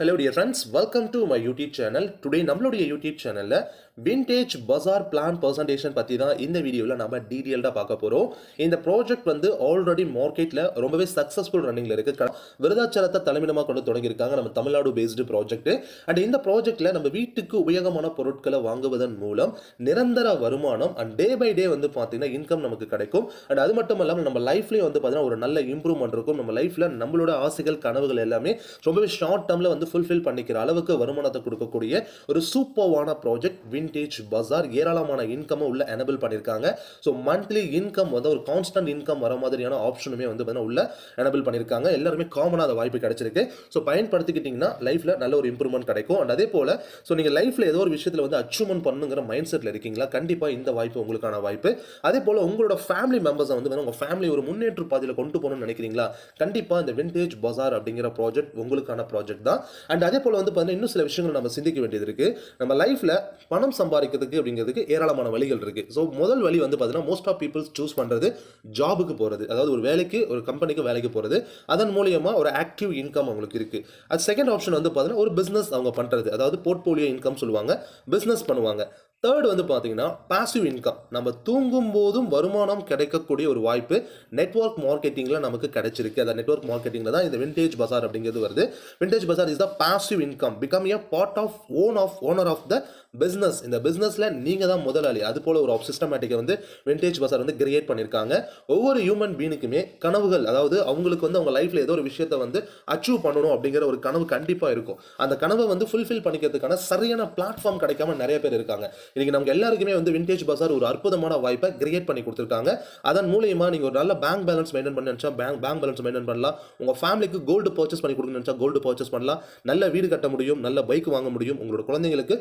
Hello dear friends, welcome to my YouTube channel. Today நம்மளுடைய YouTube channelல vintage பஜார் plan presentation பத்தி தான் இந்த வீடியோல நம்ம டீடைல்டா பார்க்க போறோம். இந்த ப்ராஜெக்ட் வந்து ஆல்ரெடி மார்க்கெட்ல ரொம்பவே சக்சஸ்ஃபுல் ரன்னிங்ல இருக்கு. விருதாச்சலத்தை தலைமையிடமா கொண்டு தொடங்கி இருக்காங்க. நம்ம தமிழ்நாடு பேஸ்டு ப்ராஜெக்ட். அண்ட் இந்த ப்ராஜெக்ட்ல நம்ம வீட்டுக்கு உபயோகமான பொருட்களை வாங்குவதன் மூலம் நிரந்தர வருமானம் அண்ட் டே பை டே வந்து பாத்தீங்கன்னா இன்கம் நமக்கு கிடைக்கும். அண்ட் அது மட்டும் இல்லாம நம்ம லைஃப்லயே வந்து பாத்தீங்கன்னா ஒரு நல்ல இம்ப்ரூவ்மெண்ட் இருக்கும். நம்ம லைஃப்ல நம்மளோட ஆசைகள் கனவுகள் எல்லாமே ரொம்பவே ஷார்ட் டேர்ம்ல வந்து ஃபுல்ஃபில் பண்ணிக்கிற அளவுக்கு வருமானத்தை கொடுக்கக்கூடிய ஒரு சூப்பர்வான ப்ராஜெக்ட் விண்டேஜ் பஜார். ஏராளமான இன்கம் உள்ள எனேபிள் பண்ணிருக்காங்க. ஸோ மந்த்லி இன்கம் வந்து ஒரு கான்ஸ்டன்ட் இன்கம் வர மாதிரியான ஆப்ஷனுமே வந்து உள்ள எனேபிள் பண்ணிருக்காங்க. எல்லாருமே காமனா அந்த வாய்ப்பு கிடைச்சிருக்கு. ஸோ பயன்படுத்திக்கிட்டீங்கன்னா லைஃப்ல நல்ல ஒரு இம்ப்ரூவ்மெண்ட் கிடைக்கும். அண்ட் அதே போல ஸோ நீங்க லைஃப்ல ஏதோ ஒரு விஷயத்துல வந்து அச்சீவ்மெண்ட் பண்ணுங்கிற மைண்ட் செட்ல இருக்கீங்களா, கண்டிப்பா இந்த வாய்ப்பு உங்களுக்கான வாய்ப்பு. அதே போல உங்களோட ஃபேமிலி மெம்பர்ஸ் வந்து உங்க ஃபேமிலி ஒரு முன்னேற்ற பாதையில கொண்டு போகணும்னு நினைக்கிறீங்களா, கண்டிப்பா இந்த விண்டேஜ் பஜார் அப்படிங்கிற ப்ராஜெக்ட் உங்களுக்கான ப்ராஜெக்ட் தான். அண்ட் அதே போல வந்து பாத்தீங்கன்னா இன்னும் சில விஷயங்கள் நம்ம சிந்திக்க வேண்டியது இருக்கு. நம்ம லைஃப்ல பணம் சம்பாதிக்கிறதுக்கு அப்படிங்கிறதுக்கு ஏராளமான வழிகள் இருக்கு. ஸோ முதல் வழி வந்து பாத்தீங்கன்னா மோஸ்ட் ஆஃப் பீப்புள்ஸ் சூஸ் பண்றது ஜாபுக்கு போறது, அதாவது ஒரு வேலைக்கு ஒரு கம்பெனிக்கு வேலைக்கு போறது. அதன் மூலியமா ஒரு ஆக்டிவ் இன்கம் அவங்களுக்கு இருக்கு. அது செகண்ட் ஆப்ஷன் வந்து பாத்தீங்கன்னா ஒரு பிசினஸ் அவங்க பண்றது, அதாவது போர்ட்போலியோ இன்கம் சொல்லுவாங்க, பிசினஸ் பண்ணுவாங்க. தேர்ட் வந்து பார்த்தீங்கன்னா பாசிவ் இன்கம், நம்ம தூங்கும் போதும் வருமானம் கிடைக்கக்கூடிய ஒரு வாய்ப்பு நெட்வொர்க் மார்க்கெட்டிங்கில் நமக்கு கிடைச்சிருக்கு. அந்த நெட்வொர்க் மார்க்கெட்டிங்கில் தான் இந்த விண்டேஜ் பஜார் அப்படிங்கிறது வருது. Vintage Bazaar is the passive income, become a part of owner of the business. இந்த பிஸ்னஸில் நீங்கள் தான் முதலாளி. அது போல ஒரு சிஸ்டமேட்டிக்கை வந்து விண்டேஜ் பஜார் வந்து கிரியேட் பண்ணியிருக்காங்க. ஒவ்வொரு ஹியூமன் பீனுக்குமே கனவுகள், அதாவது அவங்களுக்கு வந்து அவங்க லைஃப்பில் ஏதோ ஒரு விஷயத்தை வந்து அச்சீவ் பண்ணணும் அப்படிங்கிற ஒரு கனவு கண்டிப்பாக இருக்கும். அந்த கனவை வந்து ஃபுல்ஃபில் பண்ணிக்கிறதுக்கான சரியான பிளாட்ஃபார்ம் கிடைக்காம நிறைய பேர் இருக்காங்க. இன்னைக்கு நமக்கு எல்லாருக்குமே வந்து விண்டேஜ் பஜார் ஒரு அற்புதமான வாய்ப்பை கிரியேட் பண்ணி கொடுத்துருக்காங்க. அதன் மூலமா நீங்க ஒரு நல்ல பேங்க் பேலன்ஸ் மெயின்டைன் பண்ண நினைச்சா பேங்க் பேலன்ஸ் மெயின்டைன் பண்ணலாம். உங்க ஃபேமிலிக்கு கோல்டு பர்ச்சேஸ் பண்ணி கொடுக்க நினைச்சா கோல்டு பர்ச்சேஸ் பண்ணலாம். நல்ல வீடு கட்ட முடியும், நல்ல பைக் வாங்க முடியும், உங்களோட குழந்தைங்களுக்கு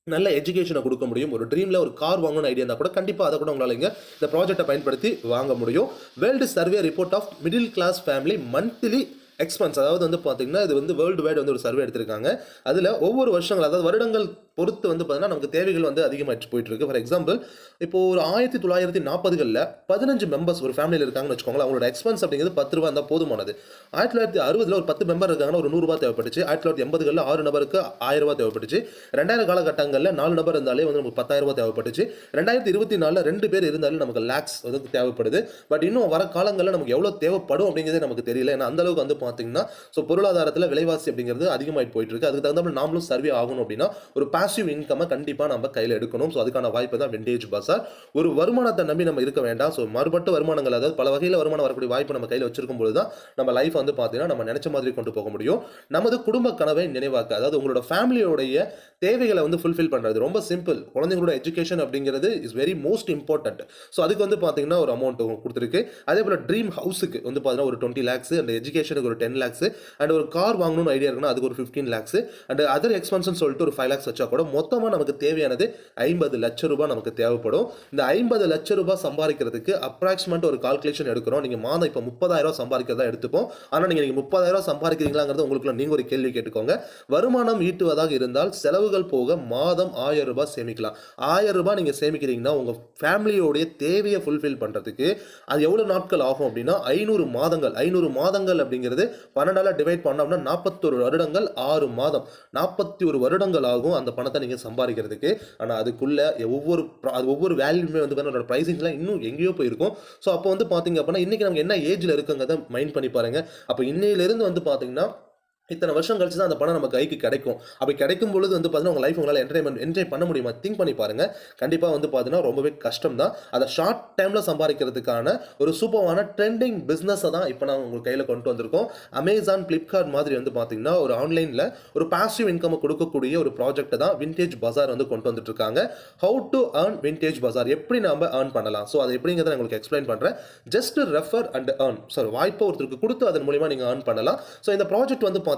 நல்ல எஜுகேஷனை கொடுக்க முடியும். ஒரு ட்ரீம்ல ஒரு கார் வாங்கணும்னு ஐடியா இருந்தால் கூட கண்டிப்பாக அதை கூட உங்களால் இந்த ப்ராஜெக்டை பயன்படுத்தி வாங்க முடியும். World survey report of middle class family monthly expense, அதாவது வந்து பார்த்தீங்கன்னா இது வந்து வேர்ல்டு வைட் வந்து ஒரு சர்வே எடுத்திருக்காங்க. அதில் ஒவ்வொரு வருஷங்கள், அதாவது வருடங்கள் பொறுத்து வந்து பார்த்தீங்கன்னா நமக்கு தேவைகள் வந்து அதிகமாகிட்டு போயிட்டு இருக்கு. ஃபார் எக்ஸாம்பிள் இப்போ ஒரு 1940களில் 15 மெம்பர்ஸ் ஒரு ஃபேமிலியில் இருக்காங்கன்னு வச்சுக்கோங்களேன். அவங்களோட எக்ஸ்பென்ஸ் அப்படிங்கிறது 10 ரூபா இருந்தால் போதுமானது. 1960 ஒரு 10 மெம்பர் இருக்காங்கன்னா ஒரு 100 ரூபா தேவைப்பட்டுச்சு. 1980களில் 6 நபருக்கு 1000 ரூபா தேவைப்பட்டுச்சு. 2000 காலகட்டங்களில் 4 நபர் இருந்தாலே வந்து நமக்கு 10,000 ரூபா தேவைப்பட்டுச்சு. 2024 2 பேர் இருந்தாலும் நமக்கு லேக்ஸ் வந்து தேவைப்படுது. பட் இன்னும் வர காலங்களில் நமக்கு எவ்வளோ தேவைப்படும் அப்படிங்கிறதே நமக்கு தெரியல. ஏன்னா அந்த அளவுக்கு வந்து பார்த்தீங்கன்னா ஸோ பொருளாதாரத்தில் விலைவாசி அப்படிங்கிறது அதிகமாகிட்டு போயிட்டு இருக்கு. அதுக்கு தகுந்த நாமளும் சர்வே ஆகணும் அப்படின்னா ஒரு பாசிவ் இன்கம் கண்டிப்பா நம்ம கையில எடுக்கணும். சோ அதுக்கான வாய்ப்பு தான் விண்டேஜ் பஜார். ஒரு வருமானத்தை நம்பி நம்ம இருக்க வேண்டாம். சோ மறுபட்ட வருமானங்கள், அதாவது பல வகையில வருமானம் வரக்கூடிய வாய்ப்பு நம்ம கையில வச்சிருக்கும் பொழுது தான் நம்ம லைஃப் வந்து பாத்தீங்கன்னா நம்ம நினைச்ச மாதிரி கொண்டு போக முடியும். நமது குடும்ப கனவை நினைவாக்க, அதாவது உங்களோட ஃபேமிலியோடைய தேவைகளை வந்து ஃபுல்ஃபில் பண்றது ரொம்ப சிம்பிள். குழந்தைங்களோட எஜுகேஷன் அப்படிங்கிறது is very most important. So அதுக்கு வந்து பார்த்தீங்கன்னா ஒரு அமௌண்ட் கொடுத்துருக்கு. அதே போல ட்ரீம் ஹவுஸுக்கு வந்து பார்த்தீங்கன்னா ஒரு 20 லேக்ஸ், அந்த எஜுகேஷனுக்கு ஒரு 10 லேக்ஸ், அண்ட் ஒரு கார் வாங்கணும்னு ஐடியா இருக்குன்னா அதுக்கு ஒரு 15 லேக்ஸ், அண்ட் அதர் எக்ஸ்பென்ஸ் சொல்லிட்டு ஒரு 5 லேக்ஸ் வச்சா கூட மொத்தமாக நமக்கு தேவையானது 50 லட்சம் ரூபாய் நமக்கு தேவைப்படும். இந்த 50 லட்சம் ரூபாய் சம்பாதிக்கிறதுக்கு அப்ராக்சிமேட் ஒரு கால்குலேஷன் எடுக்கிறோம். நீங்க மாதம் இப்போ 30,000 சம்பாதிக்கிறதா எடுத்துப்போம். ஆனால் நீங்க 30,000 சம்பாதிக்கிறீங்களாங்கிறது உங்களுக்கு நீங்க ஒரு கேள்வி கேட்டுக்கோங்க. வருமானம் ஈட்டுவதாக இருந்தால் செலவு போக மாதம் 1000 ரூபாய் சேமிக்கலாம். 1000 ரூபாய் நீங்க சேமிக்கிறீங்கன்னா உங்க ஃபேமிலியோட தேவையை ஃபுல்ஃபில் பண்றதுக்கு அது எவ்வளவு நாட்கள் ஆகும் அப்படின்னா 500 மாதங்கள். 500 மாதங்கள் அப்படிங்கிறது 12ஆல டிவைட் பண்ணோம்னா 41 வருடங்கள், 6 மாதம், 41 வருடங்கள் ஆகும் அந்த பணத்தை நீங்க சம்பாதிக்கிறதுக்கு. ஆனா அதுக்குள்ள ஒவ்வொரு வேல்யூமே வந்து பிரைசிங்லாம் இன்னும் எங்கேயோ போயிருக்கும். ஸோ அப்போ வந்து பாத்தீங்க அப்படின்னா இன்னைக்கு நமக்கு என்ன ஏஜ்ல இருக்குங்கிறத மைண்ட் பண்ணி பாருங்க. அப்போ இன்னையில இருந்து வந்து பாத்தீங்கன்னா இத்தனை வருஷம் கழிச்சு தான் அந்த பணம் நம்ம கைக்கு கிடைக்கும். அப்படி கிடைக்கும் பொழுது வந்து பார்த்தீங்கன்னா உங்க லைஃப் உங்களால் என்ஜாய் பண்ண முடியுமா? திங்க் பண்ணி பாருங்க. கண்டிப்பா வந்து பார்த்தீங்கன்னா ரொம்பவே கஷ்டம் தான். அதை ஷார்ட் டைம்ல சம்பாதிக்கிறதுக்கான ஒரு சூப்பரான ட்ரெண்டிங் பிசினஸ் தான் இப்போ நான் உங்களுக்கு கையில கொண்டு வந்திருக்கோம். அமேசான், பிளிப்கார்ட் மாதிரி வந்து பார்த்தீங்கன்னா ஒரு ஆன்லைன்ல ஒரு பாசிவ் இன்கம் கொடுக்கக்கூடிய ஒரு ப்ராஜெக்ட் தான் விண்டேஜ் பஜார் வந்து கொண்டு வந்துட்டு இருக்காங்க. ஹவு டு earn விண்டேஜ் பஜார், எப்படி நாம earn பண்ணலாம். ஸோ அது எப்படிங்கிறத உங்களுக்கு எக்ஸ்பிளைன் பண்றேன். Just refer and earn. So வாய்ப்பை ஒருத்தருக்கு கொடுத்து அதன் மூலமா நீங்க earn பண்ணலாம். ஸோ இந்த ப்ராஜெக்ட் வந்து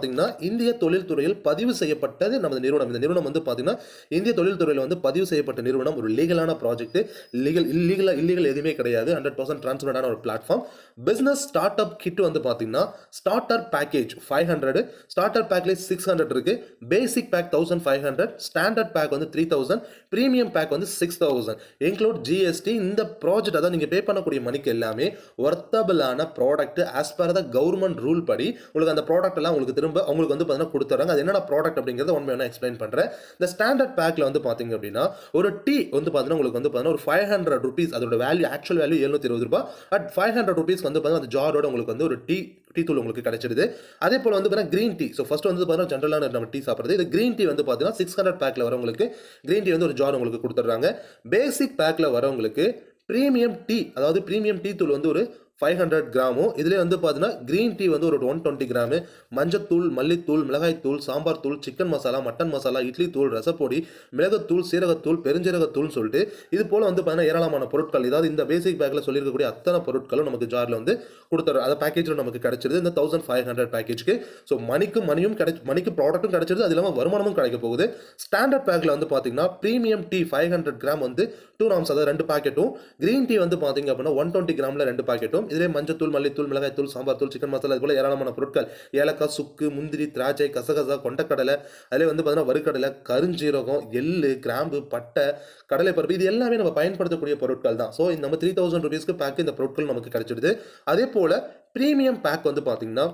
இந்திய தொழில்துறையில் பதிவு செய்யப்பட்டது நமது நிறுவனம். இந்த நிறுவனம் வந்து பாத்தீங்கன்னா இந்திய தொழில்துறையில் வந்து பதிவு செய்யப்பட்ட நிறுவனம். ஒரு லீகலான ப்ராஜெக்ட், இல்லீகல் எதுவுமே கிடையாது. 100% டிரான்ஸ்பரண்டான ஒரு platform. Business start up kit வந்து பாத்தீங்கன்னா ஸ்டார்டர் பேக்கேஜ் 500, ஸ்டார்டர் பேக்கேஜ் 600 இருக்கு, பேசிக் பேக் 1500, ஸ்டாண்டர்ட் பேக் வந்து 3000, பிரீமியம் பேக் வந்து 6000, இன்க்ளூட் ஜிஎஸ்டி. இந்த ப்ராஜெக்ட் அதான் நீங்க பே பண்ணக்கூடிய மணிக்கு எல்லாமே வர்த்தபிளான product as per the government rule படி உங்களுக்கு அந்த ப்ராடக்ட் எல்லாம் உங்களுக்கு திரும்ப அவங்களுக்கு வந்து பார்த்தீங்கன்னா கொடுத்துறாங்க. அது என்னென்ன ப்ராடக்ட் அப்படிங்கிறத ஒன் பை ஒன்னா எக்ஸ்பிளைன் பண்ணுறேன். இந்த ஸ்டாண்டர்ட் பேக்கில் வந்து பார்த்தீங்க அப்படின்னா ஒரு டீ வந்து பார்த்தீங்கன்னா உங்களுக்கு வந்து பார்த்தீங்கன்னா ஒரு 500 ருபீஸ் அதோட வேல்யூ ஆக்சுவல் வேல்யூ 720 ரூபாய். அட் 500 ருபீஸ் வந்து பார்த்தீங்கன்னா அந்த ஜாரோட உங்களுக்கு வந்து ஒரு டீ தூள் உங்களுக்கு கிடைச்சிடுது. அதே போல வந்து பார்த்தீங்கன்னா கிரீன் டீ. ஸோ ஃபர்ஸ்ட் வந்து பார்த்தீங்கன்னா ஜென்ரலான நம்ம டீ சாப்பிட்றது. இது கிரீன் டீ வந்து பார்த்தீங்கன்னா 600 பேக்கில் வரவங்களுக்கு கிரீன் டீ வந்து ஒரு ஜார் உங்களுக்கு கொடுத்துட்றாங்க. பேசிக் பேக்கில் வரவங்களுக்கு பிரீமியம் டீ, அதாவது பிரீமியம் டீ தூள் வந்து ஒரு 500 கிராமும், இதுலேயே வந்து பார்த்தீங்கன்னா கிரீன் டீ வந்து ஒரு 120 கிராமு, மஞ்சத்தூள், மல்லித்தூள், மிளகாய்த்தூள், சாம்பார் தூள், சிக்கன் மசாலா, மட்டன் மசாலா, இட்லி தூள், ரசப்பொடி, மிளகுத்தூள், சீரகத்தூள், பெருஞ்சீரகத்தூள்னு சொல்லிட்டு இது போல வந்து பார்த்தீங்கன்னா ஏராளமான பொருட்கள், இதாவது இந்த பேசிக் பேக்கில் சொல்லியிருக்கக்கூடிய அத்தனை பொருட்களும் நமக்கு ஜாரில் வந்து கொடுத்துறோம். அந்த பேக்கேஜில் நமக்கு கிடைச்சிருது இந்த 1500 பேக்கேஜ்க்கு. ஸோ மணிக்கு ப்ராடக்ட்டும் கிடைச்சிருது, அது இல்லாமல் வருமானமும் கிடைக்க போகுது. ஸ்டாண்டர்ட் பேக்கில் வந்து பார்த்தீங்கன்னா ப்ரீமியம் டீ 500 கிராம் வந்து 2 ஆம்ஸ், அதாவது 2 பாக்கெட்டும், கிரீன் டீ வந்து பார்த்தீங்க அப்படின்னா 120 கிராமில் 2 பாக்கெட்டும், இதிலே மஞ்சத்தூள், மல்லித்தூள், மிளகாய்த்தூள், சாம்பார் தூள், சிக்கன் மசாலா, இது போல ஏராளமான பொருட்கள், ஏலக்காய், சுக்கு, முந்திரி, திராட்சை, கசகசா, கொண்டக்கடலை, அதிலே வந்து பார்த்தீங்கன்னா வறுக்கடலை, கருஞ்சீரகம், எள்ளு, கிராம்பு, பட்டை, கடலை பருப்பு, இது எல்லாமே நம்ம பயன்படுத்தக்கூடிய பொருட்கள் தான். ஸோ நம்ம 3000 ருபீஸ்க்கு பேக்கு இந்த பொருட்கள் நமக்கு கிடைச்சிடுது. அதே போல பிரீமியம் பேக் வந்து பார்த்தீங்கன்னா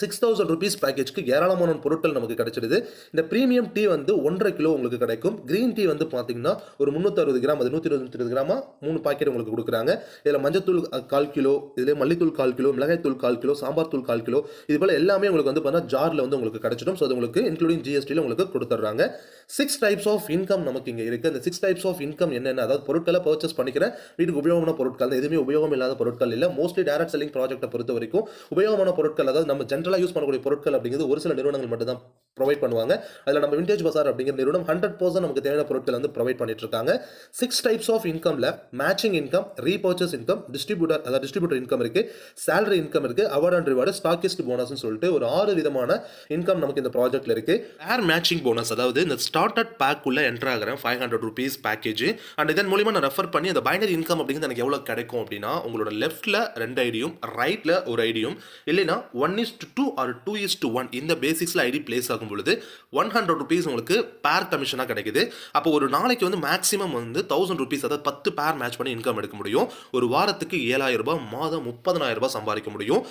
6000 ருபீஸ் பேக்கேஜ்க்கு ஏராளமான பொருட்கள் நமக்கு கிடைச்சிடுது. இந்த பிரீமியம் டீ வந்து 1.5 கிலோ உங்களுக்கு கிடைக்கும். கிரீன் டீ வந்து பார்த்தீங்கன்னா ஒரு 360 கிராம், அது 120 கிராமா 3 பாக்கெட் உங்களுக்கு கொடுக்குறாங்க. இதில் மஞ்சத்தூள் 1/4 கிலோ, இதில் மல்லித்தூள் 1/4 கிலோ, மிளகாய்த்தூள் 1/4 கிலோ, சாம்பார் தூள் 1/4 கிலோ, இது போல எல்லாமே உங்களுக்கு வந்து பார்த்தீங்கன்னா ஜாரில் வந்து உங்களுக்கு கிடைச்சிடும். ஸோ அது உங்களுக்கு இன்க்ளூடிங் ஜிஎஸ்டியில் உங்களுக்கு கொடுத்துட்றாங்க. 6 டைப்ஸ் ஆஃப் இன்கம் நமக்கு இங்கே இருக்குது. அந்த 6 டைப்ஸ் ஆஃப் இன்கம் என்னென்ன, அதாவது பொருட்களை பர்ச்சேஸ் பண்ணிக்கிறேன், வீட்டுக்கு உபயோகமான பொருட்கள் தான், எதுவுமே உபயோகம் இல்லாத பொருட்கள் இல்லை. மோஸ்ட்லி டைரக்ட் செல்லிங் ப்ராஜெக்ட்டை பொறுத்த வரைக்கும் உபயோகமான பொருட்கள், அதாவது நம்ம ஜென்ரலாக யூஸ் பண்ணக்கூடிய பொருட்கள் அப்படிங்கிறது ஒரு சில நிறுவனங்கள் மட்டும் தான் ப்ரொவைட் பண்ணுவாங்க. அதில் நம்ம விண்டேஜ் பசார் அப்படிங்கிற நிறுவனம் 100% நமக்கு தேவையான பொருட்கள் வந்து ப்ரொவைட் பண்ணிட்டு இருக்காங்க. 6 டைப்ஸ் ஆஃப் இன்கம்ல matching income, repurchase income, distributor income இருக்கு, சேலரி இன்கம் இருக்கு, அவார்ட் அண்ட் ரிவார்டு, ஸ்டாக்கிஸ்ட் போனஸ்னு சொல்லிட்டு ஒரு 6 விதமான இன்கம் நமக்கு இந்த ப்ராஜெக்ட்ல இருக்கு. பேர் மேட்சிங் போனஸ், அதாவது இந்த ஸ்டார்டட் பேக் உள்ள என்டர் ஆகிறேன் 500 ருபீஸ் பேக்கேஜ், அண்ட் இதன் மூலியமா நான் ரெஃபர் பண்ணி அந்த பைனரி இன்கம் அப்படிங்கிறது எனக்கு எவ்வளவு கிடைக்கும் அப்படின்னா, உங்களோட லெஃப்ட்ல 2 ஐடியும், ரைட்ல ஒரு ஐடியும், இல்லைன்னா 1:2 ஆர் 2:1 இந்த பேசிக்ஸ்ல ஐடி பிளேஸ் ஆகும் பொழுது 100 ருபீஸ் உங்களுக்கு பேர் கமிஷனா கிடைக்குது. அப்போ ஒரு நாளைக்கு வந்து மேக்ஸிமம் வந்து 1000 ருபீஸ், அதாவது 10 பேர் மேட்ச் பண்ணி இன்கம் எடுக்க முடியும். ஒரு வாரத்துக்கு 7000 ரூபாய், மாதம் 30000 ரூபாய் சம்பாதிக்க முடியும்.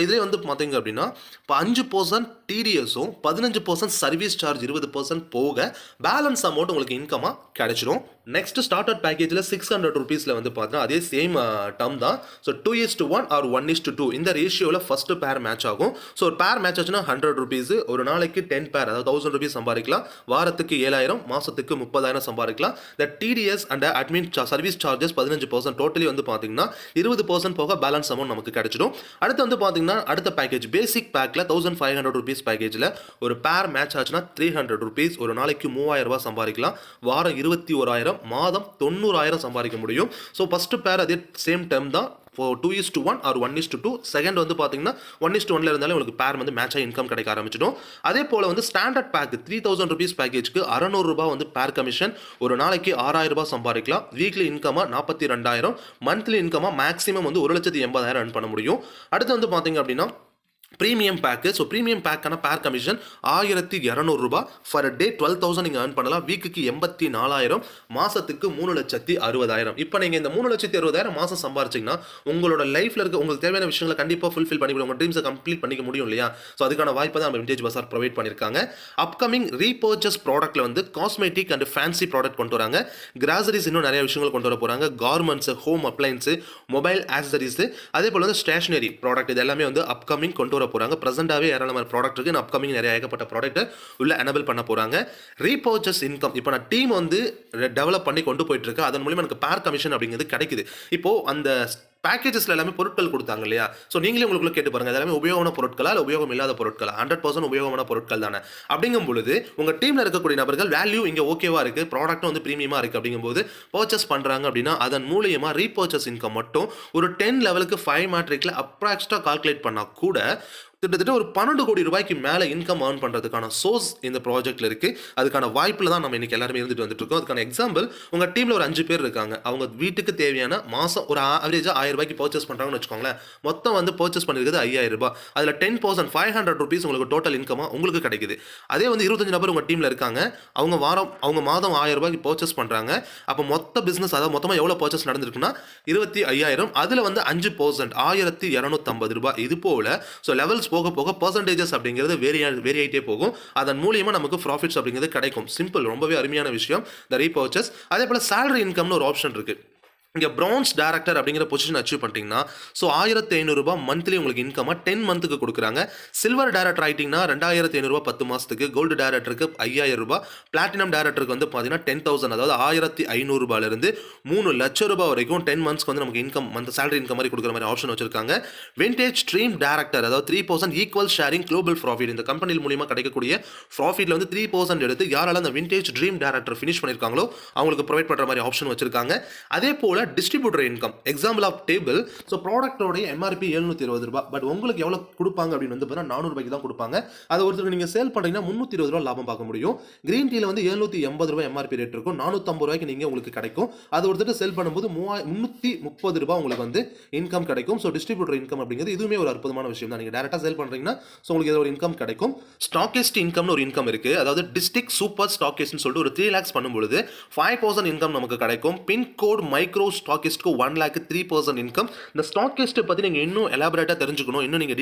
இதே வந்து பார்த்தீங்க அப்படின்னா இப்போ 5% டிடிஎஸும் 15% சர்வீஸ் சார்ஜ் 20% போக பேலன்ஸ் அமௌண்ட் உங்களுக்கு இன்கமா கிடைச்சிடும். நெக்ஸ்ட் ஸ்டார்டர் பேக்கேஜில் 600 ருபீஸில் வந்து பார்த்தீங்கன்னா அதே சேம் டர்ம் தான். ஸோ 2:1 ஆர் 1:2 இந்த ரேஷியோவில் ஃபர்ஸ்ட் பேர் மேட்ச் ஆகும். ஸோ ஒரு பேர் மேட்ச் ஆச்சுன்னா 100 ருபீஸ், ஒரு நாளைக்கு 10 பேர், அதாவது 1000 ருபீஸ் சம்பாதிக்கலாம், வாரத்துக்கு 7000, மாசத்துக்கு 30000 சம்பாதிக்கலாம். இந்த TDS and admin service charges 15%, totally வந்து பார்த்தீங்கன்னா 20% போக பேலன்ஸ் அமௌண்ட் நமக்கு கிடைச்சிடும். அடுத்து வந்து பார்த்தீங்கன்னா அடுத்த பேக்கேஜ் பேசிக் பேக்கில் 1500 ருபீஸ் பேக்கேஜில் ஒரு பேர் மேட்ச் ஆச்சுன்னா 300 ருபீஸ், ஒரு நாளைக்கு 3000 ரூபாய் சம்பாதிக்கலாம், வாரம் 21000, மாதம் 90000 சம்பாதிக்க முடியும். ஸோ ஃபர்ஸ்ட் பேர் அதே சேம் டேர்ம் தான், 2:1 ஆர் 1:2. செகண்ட் வந்து பார்த்தீங்கன்னா 1:1 இருந்தாலும் உங்களுக்கு பேர் வந்து மேட்ச் ஆகி இன்கம் கிடைக்க ஆரம்பிச்சிடும். அதே போல் வந்து ஸ்டாண்டர்ட் பேக் 3000 ருபீஸ் பேக்கேஜ்க்கு 600 ரூபாய் வந்து பேர் கமிஷன், ஒரு நாளைக்கு 6000 ரூபாய் சம்பாதிக்கலாம், வீக்லி இன்கமா 42000, மந்த்லி இன்கமா மேக்ஸிமம் வந்து 1,80,000 earn பண்ண முடியும். அடுத்து வந்து பார்த்தீங்க அப்படின்னா பிரீமியம் பேக்கு. ஸோ பிரீமியம் பேக்கான பேர் கமிஷன் 1200 ரூபாய், ஃபார் டே 12,000 நீங்கள் ஏர்ன் பண்ணலாம், வீக்குக்கு 84,000, மாதத்துக்கு 3,60,000. இப்போ நீங்கள் இந்த 3,60,000 மாதம் சம்பாரிச்சிங்கன்னா உங்களோட லைஃப்பில் இருக்க உங்களுக்கு தேவையான விஷயங்களை கண்டிப்பாக ஃபுல்ஃபில் பண்ணி உங்கள் ட்ரீம்ஸை கம்ப்ளீட் பண்ணிக்க முடியும் இல்லையா? ஸோ அதுக்கான வாய்ப்பை தான் நம்ம விண்டேஜ் பசார் ப்ரொவைட் பண்ணியிருக்காங்க. அப்கமிங் ரீபர்ச்சேஸ் ப்ராடக்ட்டில் வந்து காஸ்மெட்டிக் அண்ட் ஃபேன்சி ப்ராடக்ட் கொண்டு வராங்க, கிராசரிஸ் இன்னும் நிறைய விஷயங்கள் கொண்டு வர போகிறாங்க, garments, home appliances, mobile accessories, அதே போல் வந்து ஸ்டேஷனரி ப்ராடக்ட், இது எல்லாமே வந்து அப்கமிங் கொண்டு வர போறாங்க. பிரசன்டாவே ஏராளமான ப்ராடக்ட் இருக்கு, அப்கமிங் நிறைய ஏகப்பட்ட ப்ராடக்ட் உள்ள எனேபிள் பண்ண போறாங்க. ரீபர்ச்சேஸ் இன்கம், இப்போ நான் டீம் வந்து டெவலப் பண்ணி கொண்டு போயிட்டு இருக்கு, அதன் மூலமா எனக்கு பேர் கமிஷன் அப்படிங்கிறது கிடைக்குது. இப்போ அந்த பேக்கேஜஸ்ல எல்லாமே பொருட்கள் கொடுத்தாங்க இல்லையா? ஸோ நீங்களே உங்களுக்குள்ள கேட்டு பாருங்க, எல்லாமே உபயோகமான பொருட்களா இல்லை உபயோகம் இல்லாத பொருட்களா? 100% உபயோகமான பொருட்கள் தானே. அப்படிங்கும் பொழுது உங்க டீம்ல இருக்கக்கூடிய நபர்கள் வேல்யூ இங்க ஓகேவா இருக்கு, ப்ராடக்ட் வந்து பிரீமியமா இருக்கு அப்படிங்கும்போது பர்ச்சேஸ் பண்றாங்க அப்படின்னா அதன் மூலியமா ரீபர்ச்சேஸ் இன்கம் மட்டும் ஒரு 10 லெவலுக்கு 5 மேட்ரிக்ல அப்ராக்சிமேட்டா கால்குலேட் பண்ணா கூட கிட்டத்தட்ட ஒரு 12 கோடி ரூபாய்க்கு மேலே இன்கம் ஏர்ன் பண்ணுறதுக்கான சோர்ஸ் இந்த ப்ராஜெக்ட்டில் இருக்குது. அதுக்கான வாய்ப்பில் தான் நம்ம இன்றைக்கி எல்லாருமே இருந்துட்டு வந்துட்டு இருக்கோம். அதுக்கான எக்ஸாம்பிள், உங்கள் டீமில் ஒரு 5 பேர் இருக்காங்க, அவங்க வீட்டுக்கு தேவையான மாதம் ஒரு ஆவரேஜாக 1000 ரூபாய்க்கு பர்ச்சேஸ் பண்ணுறாங்கன்னு வச்சுக்கோங்களேன். மொத்தம் வந்து பர்ச்சேஸ் பண்ணிருக்கிறது 5000 ரூபாய், அதில் 10% 500 ருபீஸ் உங்களுக்கு டோட்டல் இன்கமாக உங்களுக்கு கிடைக்குது. அதே வந்து 25 நபர் உங்கள் டீமில் இருக்காங்க, அவங்க மாதம் 1000 ரூபாய்க்கு பர்ச்சேஸ் பண்ணுறாங்க. அப்போ மொத்த பிஸ்னஸ், அதாவது மொத்தமாக எவ்வளோ பர்ச்சேஸ் நடந்திருக்குன்னா 25,000, அதில் வந்து 5% 1250 ரூபாய். இது போல் ஸோ லெவல்ஸ் இயர்ஸ் போக போக பர்சன்டேஜஸ் அப்படிங்கிறது வேரி ஆகிட்டே போகும். அதன் மூலியமாக நமக்கு ப்ராஃபிட்ஸ் அப்படிங்கிறது கிடைக்கும். சிம்பிள், ரொம்பவே அருமையான விஷயம் இந்த ரீபர்ச்சேஸ். அதே போல் சேலரி இன்கம்னு ஒரு ஆப்ஷன் இருக்குது. இங்கே பிரான்ஸ் டேரக்டர் அப்படிங்கிற பொசிஷன் அச்சீவ் பண்ணிட்டீங்கன்னா ஸோ ₹1500 மந்த்லி உங்களுக்கு இன்கமாக 10 மந்த்துக்கு கொடுக்குறாங்க. சில்வர் டேரக்டர் ஆகிட்டிங்கன்னா ₹2500 10 மாதத்துக்கு, கோல்டு டேரக்டருக்கு ₹5000, பிளாட்டினம் டேரக்டருக்கு வந்து பார்த்தீங்கன்னா 10,000, அதாவது ₹1500 3 லட்சம் ரூபாய் வரைக்கும் 10 மந்த்ஸ்க்கு வந்து நமக்கு இன்கம் மந்த் சேலரி இன்கம் மாதிரி கொடுக்குற மாதிரி ஆப்ஷன் வச்சிருக்காங்க. விண்டேஜ் ஸ்ட்ரீம் டேரக்டர், அதாவது 3% ஈக்குவல் ஷேரிங் குளோபல் ப்ராஃபிட், இந்த கம்பெனி மூலியமாக கிடைக்கக்கூடிய ப்ராஃபிட்ல வந்து 3% எடுத்து யாரால அந்த விண்டேஜ் ட்ரீம் டேரக்டர் ஃபினிஷ் பண்ணியிருக்காங்களோ அவங்களுக்கு ப்ரொவைட் பண்ணுற மாதிரி ஆப்ஷன் வச்சிருக்காங்க. அதே போல distributor income, example of table. So ப்ராடக்டோடைய எம்ஆர்பி ₹720, பட் உங்களுக்கு எவ்வளோ கொடுப்பாங்க அப்படின்னு வந்து பார்த்தீங்கன்னா ₹400 தான் கொடுப்பாங்க. அதை ஒருத்தருக்கு நீங்கள் சேல் பண்ணுறீங்கன்னா ₹320 லாபம் பார்க்க முடியும். கிரீன் டீல வந்து ₹780 எம்ஆர்பி ரேட் இருக்கும், ₹450 நீங்கள் உங்களுக்கு கிடைக்கும். அது ஒருத்தர் சேல் பண்ணும்போது ₹330 உங்களுக்கு வந்து இன்கம் கிடைக்கும். ஸோ டிஸ்ட்ரிபியூட்டர் இன்கம் அப்படிங்கிறது இதுவுமே ஒரு அற்புதமான விஷயம் தான். நீங்கள் டேரக்டாக சேல் பண்ணுறீங்கன்னா ஸோ உங்களுக்கு ஒரு இன்கம் கிடைக்கும். ஸ்டாக்கிஸ்ட் இன்கம்னு ஒரு இன்கம் இருக்குது, அதாவது டிஸ்ட்ரிக்ட் சூப்பர் ஸ்டாக்கிஸ்ட்னு சொல்லிட்டு ஒரு 3 lakhs பண்ணும்பொழுது 5% இன்கம் நமக்கு கிடைக்கும். பின்கோட் மைக்ரோ ஸ்டாக்கிஸ்ட்க்கு 1 lakh 3% இன்கம். இந்த ஸ்டாக்கிஸ்ட் பற்றி நீங்கள் இன்னும் எலாபரேட்டாக தெரிஞ்சுக்கணும், இன்னும் நீங்கள்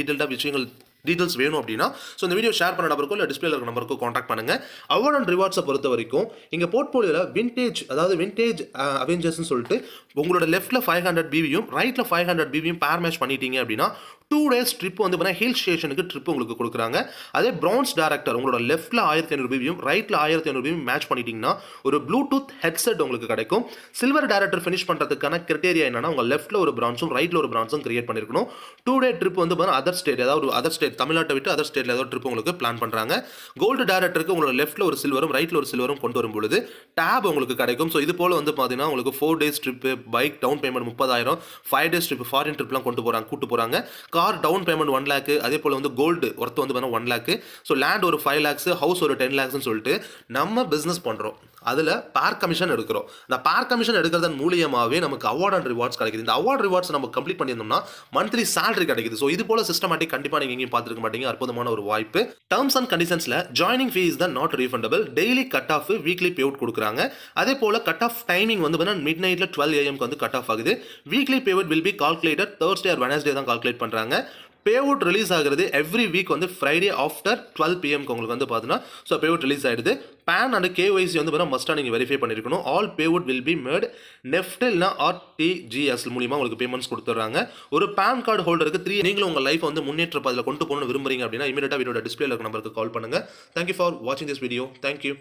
டீட்டெயில்ஸ் வேணும் அப்படின்னா ஸோ இந்த வீடியோ ஷேர் பண்ண நம்பருக்கோ இல்லை டிஸ்பிளேல இருக்க நம்பருக்கோ காண்டாக்ட் பண்ணுங்க. அவார்ட் அண்ட் ரிவார்ட்ஸை பொறுத்த வரைக்கும் இங்கே போர்ட்போலியோவில் விண்டேஜ் அவெஞ்சர்ஸ்னு சொல்லிட்டு உங்களோட லெஃப்ட்டில் 500 BVயும் ரைட்டில் 500 BVயும் பேர் மேட்ச் பண்ணிட்டீங்க அப்படின்னா 2 days ட்ரிப் வந்து பார்த்தீங்கன்னா ஹில் ஸ்டேஷனுக்கு ட்ரிப் உங்களுக்கு கொடுக்குறாங்க. அதே பிரான்ஸ் டேரக்டர் உங்களோட லெஃப்ட்டில் 1500 BVயும் ரைட்டில் 1500 BVயும் மேட்ச் பண்ணிட்டீங்கன்னா ஒரு ப்ளூடூத் ஹெட்செட் உங்களுக்கு கிடைக்கும். சில்வர் டேரக்டர் ஃபினிஷ் பண்ணுறதுக்கான கிரைட்டீரியா என்னன்னா உங்கள் லெஃப்ட்டில் ஒரு பிரான்ஸும் ரைட்டில் ஒரு பிரான்ஸும் கிரியேட் பண்ணிருக்கணும். 2 day ட்ரிப் வந்து பார்த்தீங்கன்னா அதர் ஸ்டேட் தமிழ்நாட்டை விட்டு அதர் ஸ்டேட்ல ஏதாவது ட்ரிப் உங்களுக்கு பிளான் பண்ணுறாங்க. கோல்டு டேரக்டருக்கு உங்களோட லெஃப்ட்டில் ஒரு சில்வரும் ரைட்டில் ஒரு சில்வரும் கொண்டு வரும்பொழுது டேப் உங்களுக்கு கிடைக்கும். ஸோ இது போல் வந்து பார்த்தீங்கன்னா உங்களுக்கு 4 days trip, bike down payment 30,000, 5 days trip foreign ட்ரிப்லாம் கூட்டு போகிறாங்க. கார் டவுன் பேமெண்ட் 1 lakh, அதே போல் வந்து கோல்டு ஒர்த்து வந்து 1 lakh, ஸோ லேண்ட் ஒரு 5 lakhs, ஹவுஸ் ஒரு 10 lakhsன்னு சொல்லிட்டு நம்ம பிஸ்னஸ் பண்ணுறோம். அதில் பேர் கமிஷன் எடுக்கிறோம். இந்த பேர் கமிஷன் எடுக்கிறதன் மூலியமாகவே நமக்கு அவார்ட் அண்ட் ரிவார்ட்ஸ் கிடைக்குது. இந்த அவார்ட் ரிவார்ட்ஸ் நம்ம கம்ப்ளீட் பண்ணியிருந்தோம்னா மந்த்லி சேலரி கிடைக்குது. ஸோ இது போல சிஸ்டமேட்டிக் கண்டிப்பாக நீங்கள் எங்கேயும் பார்த்துருக்க மாட்டீங்க. அற்புதமான ஒரு வாய்ப்பு. டர்ம்ஸ் அண்ட் கண்டிஷன்ஸில் ஜாயினிங் ஃபீஸ் தான் not refundable. Daily cut off, weekly pay out கொடுக்குறாங்க. அதே போல் கட் ஆஃப் டைமிங் வந்து மிட் நைட்டில் 12 AM வந்து கட் ஆஃப் ஆகுது. Weekly pay out will be calculated Thursday or Wednesday தான் கால்குலேட் பண்ணுறாங்க. பே அவுட் ரிலீஸ் ஆகுறது எவ்ரி வீக் வந்து ஃப்ரைடே ஆஃப்டர் 12 PM உங்களுக்கு வந்து பார்த்தீங்கன்னா ஸோ பே அவுட் ரிலீஸ் ஆகிடுது. பேன் அண்ட் KYC வந்து பார்த்தீங்கன்னா மஸ்ட்டாக நீங்கள் வெரிஃபை பண்ணியிருக்கணும். All pay out will be made NEFT இல்லைனா RTGS மூலியமாக உங்களுக்கு பேமெண்ட்ஸ் கொடுத்துட்றாங்க. ஒரு பேன் கார்டு ஹோல்டருக்கு 3 நீங்களும் உங்கள் லைஃப் வந்து முன்னேற்ற பாதையில் கொண்டு போகணும்னு விரும்புறீங்க அப்படின்னா இமீடியட்டாக வீடியோட டிஸ்பிளேல இருக்க நம்பருக்கு கால் பண்ணுங்கள். தேங்க்யூ ஃபார் வாட்சிங் திஸ் வீடியோ. தேங்க்யூ.